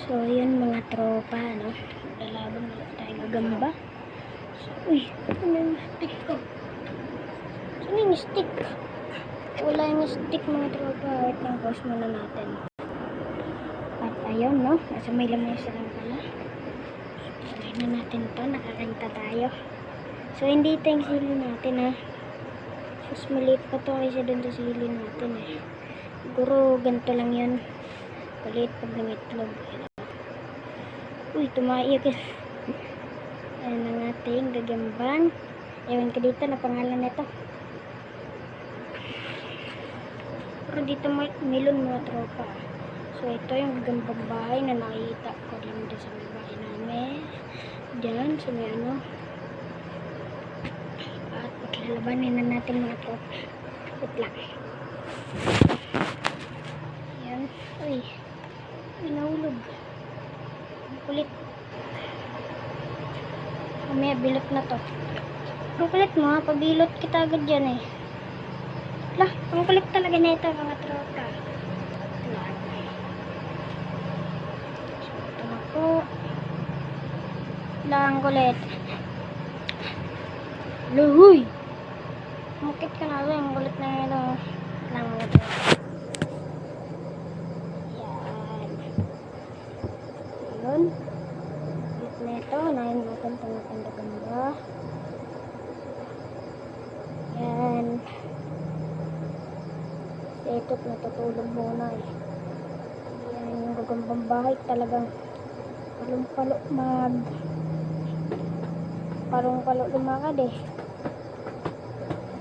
So, yun mga tropa, no? Lalaban na tayo gagamba. So, uy, ano yung stick ko? Saan yung stick? Wala yung stick mga tropa. Wait lang, pause muna natin. At ayun, no? Nasa may lamesa lang pala. Try na natin to. Nakakanta tayo. So, hindi ito yung sili natin, ha? Mas maliit pa to kaysa dun sa sili natin, eh. Siguro, ganito lang yun. Palit pag nangitlog. Uy, tumaiyak. Ayan ang ating gagambang. Ewan ka dito na pangalan nito. Pero dito milon mga tropa. So, ito yung gagambang bahay na nakita ko lang dito sa may bahay namin. Diyan, sa may ano. At paglalabanin na natin mga tropa. Wait lang. Ayan. Uy. Uy, nahulog. Ang kulit. Mamaya, bilot na to. Ang kulit mo, ha? Pabilot kita agad dyan, eh. Lah, ang kulit talaga na ito, mga tropa. So, ito na po. Lah, ang kulit. Luhuy! Mukit ka na rin, ang kulit na ito. Lang, mga tropa. Yun. Kulit na ito. Unahin natin ito natin gagamba. Yan. Ito, natutulog muna eh. Yan yung gagambang bahay talagang parong-palo lumakad eh.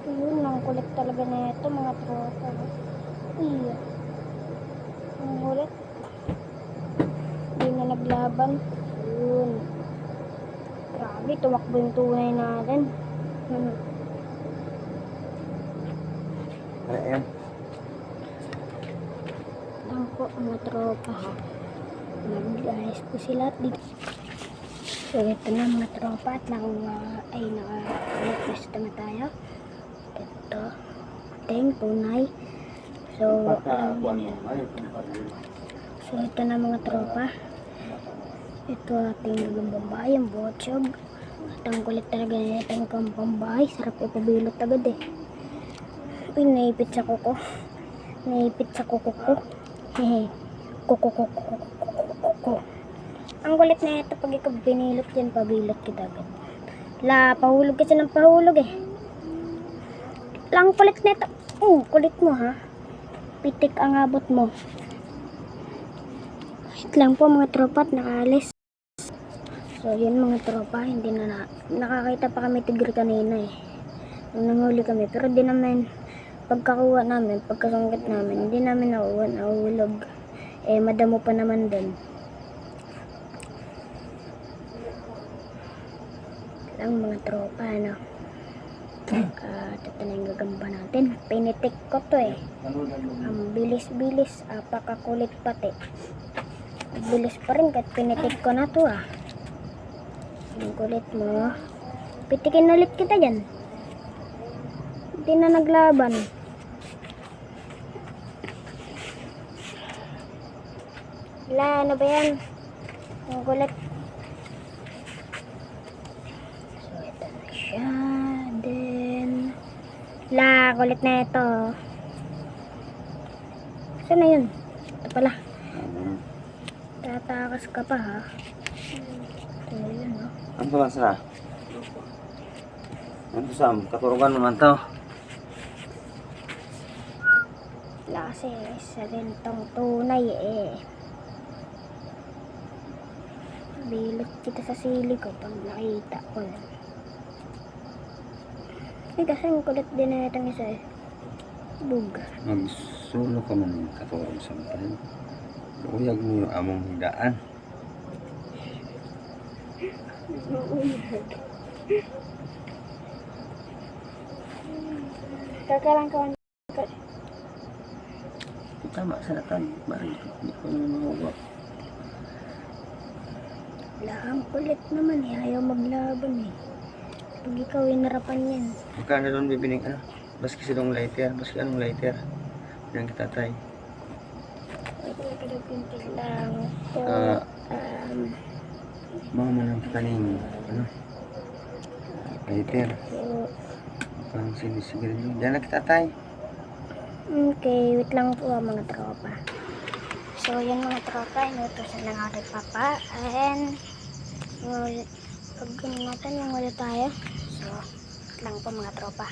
Yun, ang kulit talaga na ito mga tropa. Iya. Ang kulit. Hindi na naglaban. Yun. Grabe, tumakbo yung tunay natin. Ayan. Lang po mga tropa ha. Nag-ayos po sila dito. So ito na mga tropa at naka-request na tayo. Ito. Ating tunay. So ito na mga tropa. Ito ating gagambang bahay, ang botsog. At ang kulit talaga na itong gagambang bahay. Sarap ipabilot agad eh. Uy, naipit sa kuko. Naipit sa kuko ko. Kuko. Ang kulit na ito pag ikaw binilot yan, pabilot kita agad. Pahulog kasi ng pahulog eh. Lang kulit na ito. Kulit mo ha. Pitik ang abot mo. Wait lang po mga tropa at nakaalis. So yun mga tropa, hindi na nakakita pa kami tigre kanina eh. Nung nanghuli kami, pero di naman pagkakuha namin, pagkasungkit namin, hindi namin nahulog. Eh madamo pa naman dun. Lang mga tropa, ano. Ito na yung gagamba natin. Pinitik ko to eh. Ang bilis-bilis, apakakulit pati. Bilis pa rin kahit pinitik ko na to ah. Ang kulit mo. Pitikin ulit kita dyan. Hindi na naglaban. Ano ba yan? Ang kulit. So ito na siya. Then kulit na ito. Saan na yun? Ito pala. Tatakas ka pa ha. Ito yun no. Ano ba sa? Ano Sam? Katurugan naman to. Kasi isa rin tong tunay eh. Bilot kita sa sili ko pag nakita ko yan. Eh kasi ang kulit din na itong isa eh. Bug. Magsulo ka man yung katurog sa matan. Uyag mo yung among higaan. Kakarangkawan. Tama sa natan. Bari, hindi ko na mahuwag. Ang kulit naman eh. Ayaw maglaban eh. Pag ikaw inarapan yan. Magkano doon bibining ano? Baski silong lighter. Baski anong lighter? Yan kita tay. Ito lang. Ah, Ang kaning, ano, lighter. So, Ang sinisigarin nyo. Diyan na kita, tay. okay, wait lang po mga tropa. So, yun mga tropa, inutusan lang ako kay Papa. And, pag ganun natin, yung wala tayo. So, wait lang po mga tropa.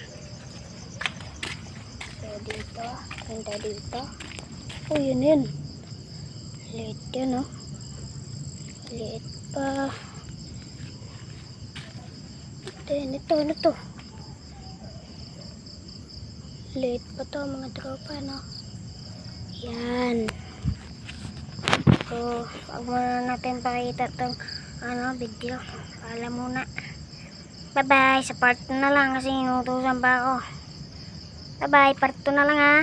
So, dito, punta dito. Oh, yun. Liit yun, oh. Liit pa. Then, ano to? Liit pa to mga tropa, no? Yan. So, wag muna natin pakita tong video. Alam muna. Bye-bye. Sa part 2 na lang kasi inutusan pa ako. Bye-bye. Part 2 na lang ha.